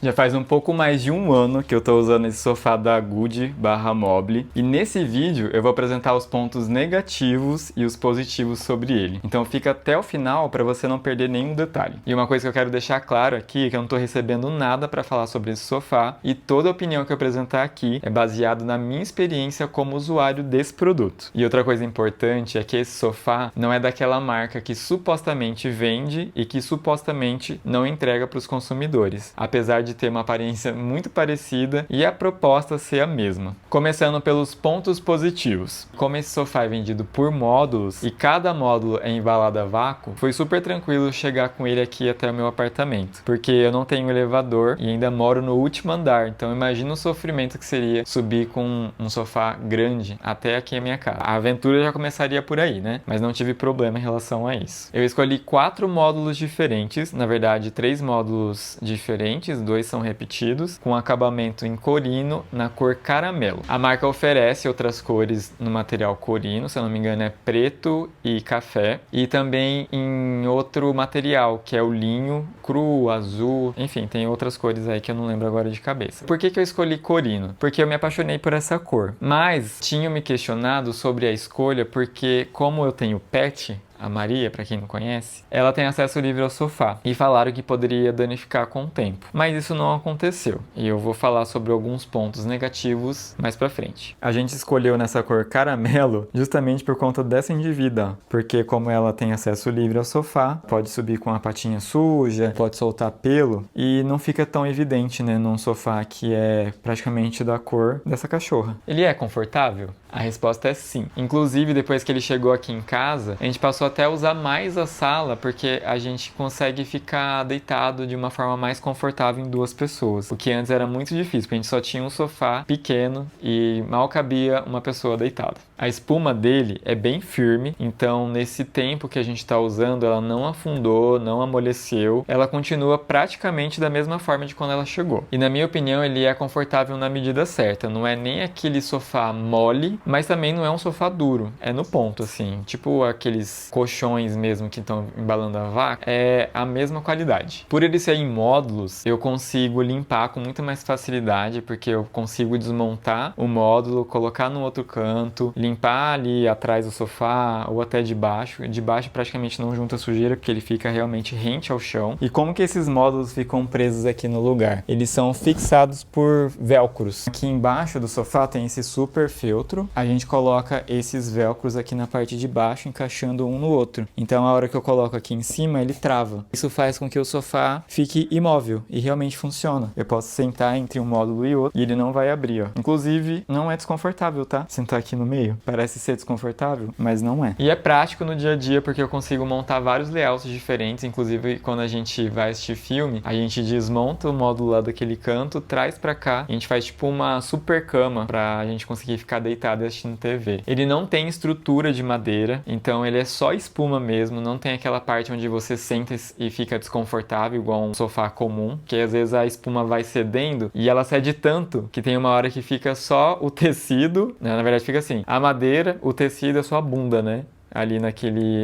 Já faz um pouco mais de um ano que eu tô usando esse sofá da Good/Mobile e nesse vídeo eu vou apresentar os pontos negativos e os positivos sobre ele. Então fica até o final para você não perder nenhum detalhe. E uma coisa que eu quero deixar claro aqui é que eu não tô recebendo nada para falar sobre esse sofá e toda a opinião que eu apresentar aqui é baseada na minha experiência como usuário desse produto. E outra coisa importante é que esse sofá não é daquela marca que supostamente vende e que supostamente não entrega para os consumidores, apesar de ter uma aparência muito parecida e a proposta ser a mesma. Começando pelos pontos positivos. Como esse sofá é vendido por módulos e cada módulo é embalado a vácuo, foi super tranquilo chegar com ele aqui até o meu apartamento, porque eu não tenho elevador e ainda moro no último andar, então imagina o sofrimento que seria subir com um sofá grande até aqui a minha casa. A aventura já começaria por aí, né? Mas não tive problema em relação a isso. Eu escolhi 4 módulos diferentes, na verdade 3 módulos diferentes, 2 são repetidos, com acabamento em corino na cor caramelo. A marca oferece outras cores no material corino, se eu não me engano é preto e café, e também em outro material, que é o linho cru, azul, enfim, tem outras cores aí que eu não lembro agora de cabeça. Por que eu escolhi corino? Porque eu me apaixonei por essa cor, mas tinham me questionado sobre a escolha porque como eu tenho pet, a Maria, para quem não conhece, ela tem acesso livre ao sofá e falaram que poderia danificar com o tempo. Mas isso não aconteceu e eu vou falar sobre alguns pontos negativos mais pra frente. A gente escolheu nessa cor caramelo justamente por conta dessa indivídua, porque como ela tem acesso livre ao sofá, pode subir com a patinha suja, pode soltar pelo e não fica tão evidente, né, num sofá que é praticamente da cor dessa cachorra. Ele é confortável? A resposta é sim. Inclusive, depois que ele chegou aqui em casa, a gente passou até a usar mais a sala, porque a gente consegue ficar deitado de uma forma mais confortável em 2 pessoas. O que antes era muito difícil, porque a gente só tinha um sofá pequeno e mal cabia uma pessoa deitada. A espuma dele é bem firme, então nesse tempo que a gente está usando, ela não afundou, não amoleceu, ela continua praticamente da mesma forma de quando ela chegou. E na minha opinião, ele é confortável na medida certa, não é nem aquele sofá mole, mas também não é um sofá duro, é no ponto, assim, tipo aqueles colchões mesmo que estão embalando a vaca, é a mesma qualidade. Por ele ser em módulos, eu consigo limpar com muita mais facilidade, porque eu consigo desmontar o módulo, colocar no outro canto, limpar ali atrás do sofá ou até de baixo. De baixo praticamente não junta sujeira, porque ele fica realmente rente ao chão. E como que esses módulos ficam presos aqui no lugar? Eles são fixados por velcros. Aqui embaixo do sofá tem esse super feltro. A gente coloca esses velcros aqui na parte de baixo, encaixando um no outro. Então a hora que eu coloco aqui em cima, ele trava. Isso faz com que o sofá fique imóvel e realmente funciona. Eu posso sentar entre um módulo e outro e ele não vai abrir, ó. Inclusive, não é desconfortável, tá? Sentar aqui no meio. Parece ser desconfortável, mas não é. E é prático no dia a dia porque eu consigo montar vários layouts diferentes. Inclusive, quando a gente vai assistir filme, a gente desmonta o módulo lá daquele canto, traz pra cá. A gente faz tipo uma super cama pra gente conseguir ficar deitado e assistindo TV. Ele não tem estrutura de madeira, então ele é só espuma mesmo, não tem aquela parte onde você senta e fica desconfortável, igual um sofá comum, que às vezes a espuma vai cedendo e ela cede tanto que tem uma hora que fica só o tecido, né? Na verdade fica assim, a madeira, o tecido é só a bunda, né? Ali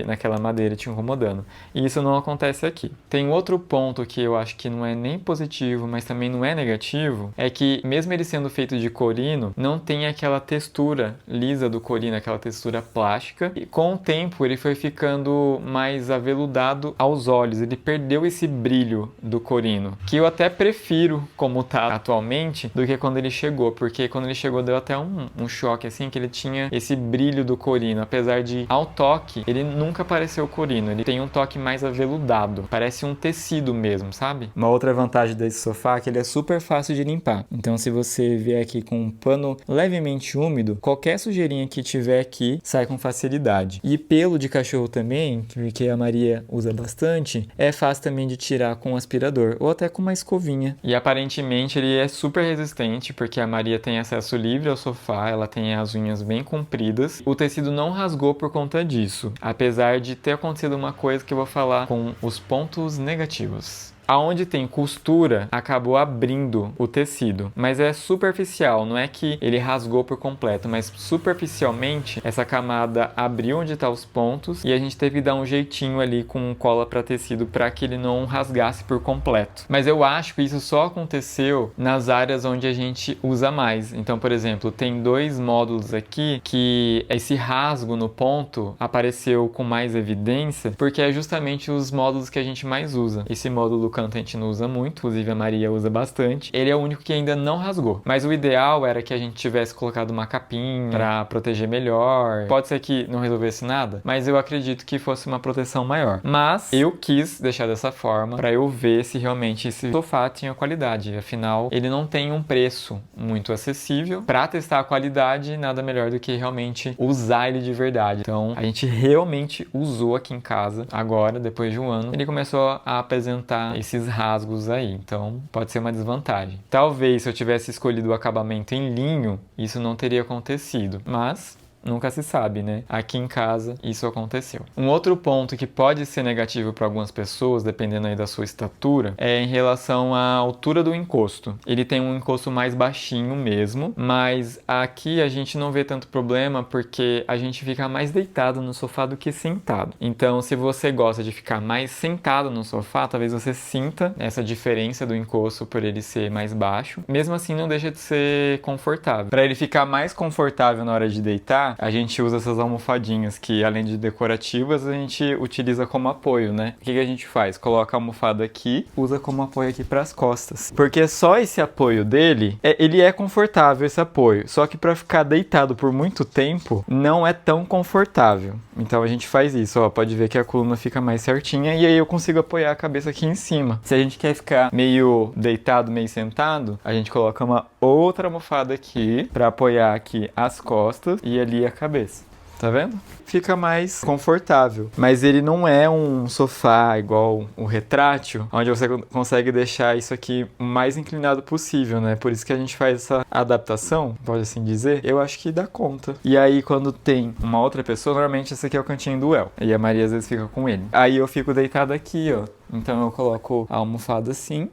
naquela madeira te incomodando. E isso não acontece aqui. Tem outro ponto que eu acho que não é nem positivo, mas também não é negativo, é que mesmo ele sendo feito de corino, não tem aquela textura lisa do corino, aquela textura plástica. E com o tempo ele foi ficando mais aveludado aos olhos, ele perdeu esse brilho do corino, que eu até prefiro como tá atualmente do que quando ele chegou, porque quando ele chegou deu até um choque assim, que ele tinha esse brilho do corino, apesar de ao toque, ele nunca pareceu corino, ele tem um toque mais aveludado, parece um tecido mesmo, sabe? Uma outra vantagem desse sofá é que ele é super fácil de limpar, então se você vier aqui com um pano levemente úmido, qualquer sujeirinha que tiver aqui sai com facilidade. E pelo de cachorro também, porque a Maria usa bastante, é fácil também de tirar com um aspirador, ou até com uma escovinha. E aparentemente ele é super resistente, porque a Maria tem acesso livre ao sofá, ela tem as unhas bem compridas, o tecido não rasgou por conta disso, apesar de ter acontecido uma coisa que eu vou falar com os pontos negativos. Aonde tem costura, acabou abrindo o tecido, mas é superficial, não é que ele rasgou por completo, mas superficialmente essa camada abriu onde tá os pontos e a gente teve que dar um jeitinho ali com cola para tecido para que ele não rasgasse por completo. Mas eu acho que isso só aconteceu nas áreas onde a gente usa mais. Então, por exemplo, tem 2 módulos aqui que esse rasgo no ponto apareceu com mais evidência, porque é justamente os módulos que a gente mais usa. Esse módulo canto a gente não usa muito, inclusive a Maria usa bastante. Ele é o único que ainda não rasgou. Mas o ideal era que a gente tivesse colocado uma capinha para proteger melhor. Pode ser que não resolvesse nada, mas eu acredito que fosse uma proteção maior. Mas eu quis deixar dessa forma para eu ver se realmente esse sofá tinha qualidade. Afinal, ele não tem um preço muito acessível. Para testar a qualidade, nada melhor do que realmente usar ele de verdade. Então, a gente realmente usou aqui em casa. Agora, depois de um ano, ele começou a apresentar esses rasgos aí. Então, pode ser uma desvantagem. Talvez se eu tivesse escolhido o acabamento em linho, isso não teria acontecido. Mas nunca se sabe, né? Aqui em casa isso aconteceu. Um outro ponto que pode ser negativo para algumas pessoas, dependendo aí da sua estatura, é em relação à altura do encosto. Ele tem um encosto mais baixinho mesmo, mas aqui a gente não vê tanto problema porque a gente fica mais deitado no sofá do que sentado. Então, se você gosta de ficar mais sentado no sofá, talvez você sinta essa diferença do encosto por ele ser mais baixo. Mesmo assim, não deixa de ser confortável. Para ele ficar mais confortável na hora de deitar, a gente usa essas almofadinhas que, além de decorativas, a gente utiliza como apoio, né? O que a gente faz? Coloca a almofada aqui, usa como apoio aqui para as costas. Porque só esse apoio dele, ele é confortável, esse apoio. Só que para ficar deitado por muito tempo, não é tão confortável. Então a gente faz isso, ó. Pode ver que a coluna fica mais certinha e aí eu consigo apoiar a cabeça aqui em cima. Se a gente quer ficar meio deitado, meio sentado, a gente coloca uma outra almofada aqui para apoiar aqui as costas e ali a cabeça. Tá vendo? Fica mais confortável. Mas ele não é um sofá igual o retrátil, onde você consegue deixar isso aqui o mais inclinado possível, né? Por isso que a gente faz essa adaptação, pode assim dizer. Eu acho que dá conta. E aí, quando tem uma outra pessoa, normalmente esse aqui é o cantinho do El. E a Maria às vezes fica com ele. Aí eu fico deitado aqui, ó. Então eu coloco a almofada assim.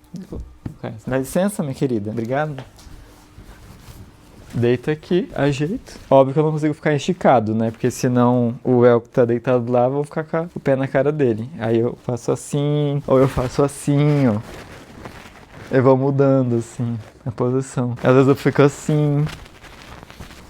Dá licença, minha querida. Obrigado. Deita aqui, ajeito. Óbvio que eu não consigo ficar esticado, né? Porque senão o El que tá deitado lá, eu vou ficar com o pé na cara dele. Aí eu faço assim, ou eu faço assim, ó. Eu vou mudando, assim, a posição. Às vezes eu fico assim.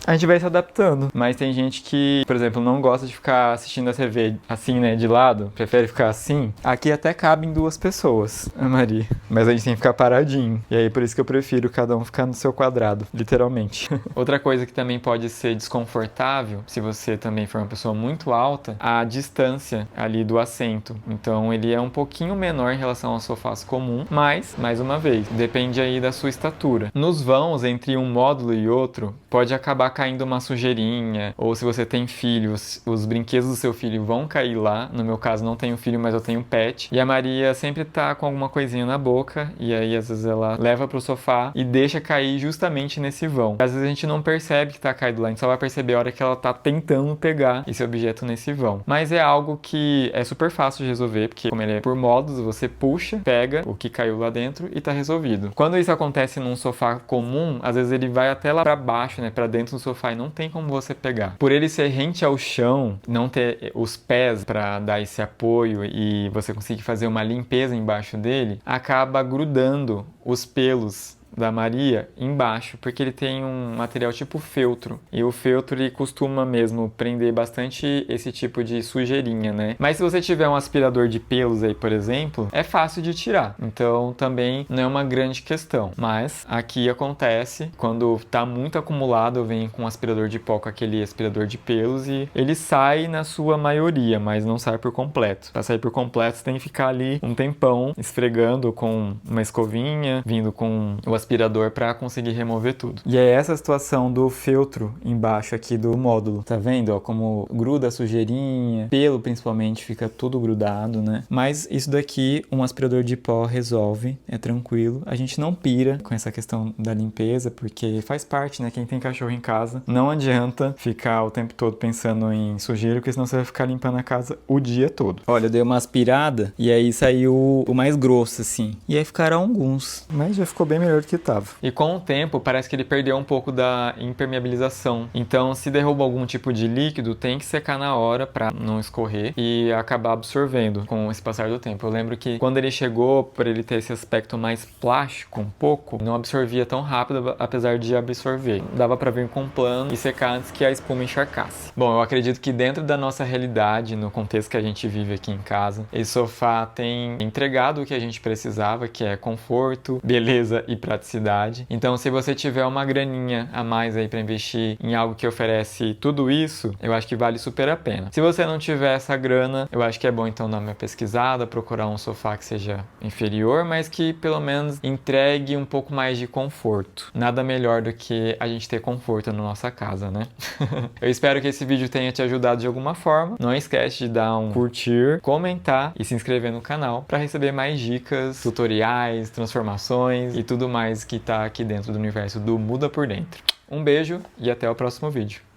A gente vai se adaptando. Mas tem gente que, por exemplo, não gosta de ficar assistindo a TV assim, né, de lado. Prefere ficar assim. Aqui até cabem 2 pessoas, a Maria. Mas a gente tem que ficar paradinho. E aí, por isso que eu prefiro cada um ficar no seu quadrado, literalmente. Outra coisa que também pode ser desconfortável, se você também for uma pessoa muito alta, a distância ali do assento. Então, ele é um pouquinho menor em relação aos sofás comuns. Mas, mais uma vez, depende aí da sua estatura. Nos vãos, entre um módulo e outro, pode acabar caindo uma sujeirinha, ou se você tem filhos, os brinquedos do seu filho vão cair lá. No meu caso não tenho filho, mas eu tenho pet, e a Maria sempre tá com alguma coisinha na boca, e aí às vezes ela leva pro sofá e deixa cair justamente nesse vão. Às vezes a gente não percebe que tá caído lá, a gente só vai perceber a hora que ela tá tentando pegar esse objeto nesse vão. Mas é algo que é super fácil de resolver, porque como ele é por módulos, você puxa, pega o que caiu lá dentro e tá resolvido. Quando isso acontece num sofá comum, às vezes ele vai até lá pra baixo, né, pra dentro do sofá e não tem como você pegar. Por ele ser rente ao chão, não ter os pés para dar esse apoio e você conseguir fazer uma limpeza embaixo dele, acaba grudando os pelos da Maria embaixo, porque ele tem um material tipo feltro, e o feltro ele costuma mesmo prender bastante esse tipo de sujeirinha, né? Mas se você tiver um aspirador de pelos aí, por exemplo, é fácil de tirar, então também não é uma grande questão. Mas aqui acontece, quando tá muito acumulado, eu venho com um aspirador de pó, com aquele aspirador de pelos, e ele sai na sua maioria, mas não sai por completo. Para sair por completo, você tem que ficar ali um tempão esfregando com uma escovinha, vindo com o aspirador aspirador para conseguir remover tudo. E é essa a situação do feltro embaixo aqui do módulo. Tá vendo, ó, como gruda a sujeirinha, pelo principalmente, fica tudo grudado, né? Mas isso daqui um aspirador de pó resolve, é tranquilo. A gente não pira com essa questão da limpeza, porque faz parte, né? Quem tem cachorro em casa, não adianta ficar o tempo todo pensando em sujeira, porque senão você vai ficar limpando a casa o dia todo. Olha, eu dei uma aspirada e aí saiu o mais grosso, assim. E aí ficaram alguns, mas já ficou bem melhor do que tava. E com o tempo, parece que ele perdeu um pouco da impermeabilização. Então, se derruba algum tipo de líquido, tem que secar na hora para não escorrer e acabar absorvendo com esse passar do tempo. Eu lembro que quando ele chegou, por ele ter esse aspecto mais plástico um pouco, não absorvia tão rápido, apesar de absorver. Dava para vir com um plano e secar antes que a espuma encharcasse. Bom, eu acredito que dentro da nossa realidade, no contexto que a gente vive aqui em casa, esse sofá tem entregado o que a gente precisava, que é conforto, beleza e praticidade. Então, se você tiver uma graninha a mais aí para investir em algo que oferece tudo isso, eu acho que vale super a pena. Se você não tiver essa grana, eu acho que é bom então dar uma pesquisada, procurar um sofá que seja inferior, mas que pelo menos entregue um pouco mais de conforto. Nada melhor do que a gente ter conforto na nossa casa, né? Eu espero que esse vídeo tenha te ajudado de alguma forma. Não esquece de dar um curtir, comentar e se inscrever no canal para receber mais dicas, tutoriais, transformações e tudo mais que tá aqui dentro do universo do Muda por Dentro. Um beijo e até o próximo vídeo.